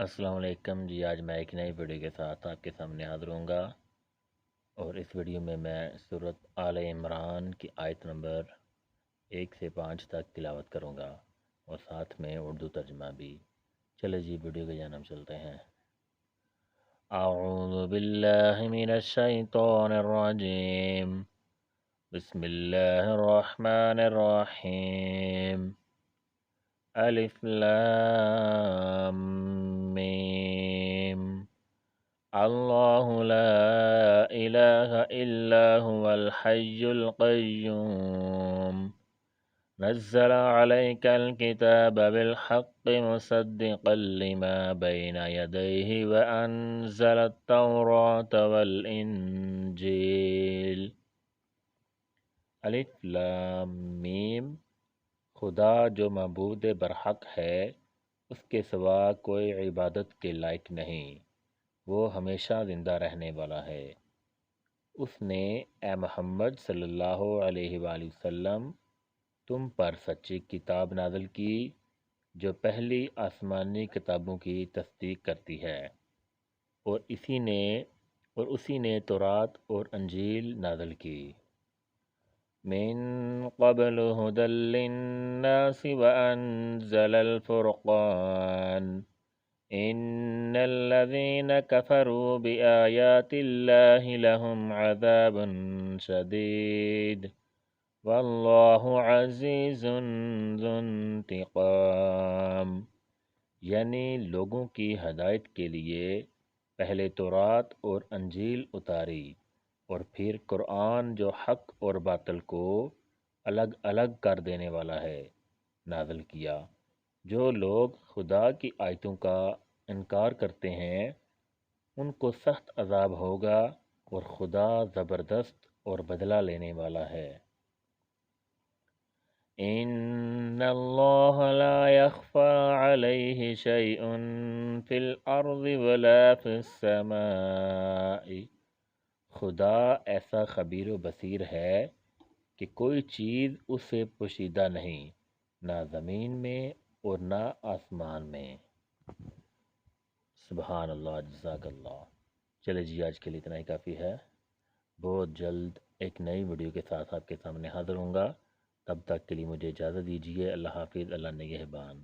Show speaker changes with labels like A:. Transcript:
A: السلام علیکم جی، آج میں ایک نئی ویڈیو کے ساتھ آپ کے سامنے حاضر ہوں گا، اور اس ویڈیو میں سورۃ آل عمران کی آیت نمبر 1 سے 5 تک تلاوت کروں گا، اور ساتھ میں اردو ترجمہ بھی۔ چلے جی ویڈیو کی جانب چلتے ہیں۔ اعوذ باللہ من الشیطان الرجیم، بسم اللہ الرحمن الرحیم، الف لام میم، اللہ لا الہ الا هو الحی القیوم، نزل علیک الکتاب بالحق مصدقا لما بین یدیہ وانزل التوراۃ والانجیل۔ الف لام میم، خدا جو معبود برحق ہے، اس کے سوا کوئی عبادت کے لائق نہیں، وہ ہمیشہ زندہ رہنے والا ہے۔ اس نے اے محمد صلی اللہ علیہ وآلہ وسلم تم پر سچی کتاب نازل کی جو پہلی آسمانی کتابوں کی تصدیق کرتی ہے، اور اسی نے تورات اور انجیل نازل کی۔ من قبل هدى للناس وأنزل الفرقان، إن الذين كفروا بآيات الله لهم عذاب شديد والله عزيز ذو انتقام۔ یعنی لوگوں کی ہدایت کے لیے پہلے تورات اور انجیل اتاری، اور پھر قرآن جو حق اور باطل کو الگ الگ کر دینے والا ہے نازل کیا۔ جو لوگ خدا کی آیتوں کا انکار کرتے ہیں ان کو سخت عذاب ہوگا، اور خدا زبردست اور بدلہ لینے والا ہے۔ ان اللہ لا يخفى عليه شيء في الارض ولا في السماء، خدا ایسا خبیر و بصیر ہے کہ کوئی چیز اس سے پوشیدہ نہیں، نہ زمین میں اور نہ آسمان میں۔ سبحان اللہ، جزاک اللہ۔ چلے جی آج کے لیے اتنا ہی کافی ہے، بہت جلد ایک نئی ویڈیو کے ساتھ آپ کے سامنے حاضر ہوں گا، تب تک کے لیے مجھے اجازت دیجیے۔ اللہ حافظ، اللہ نگہبان۔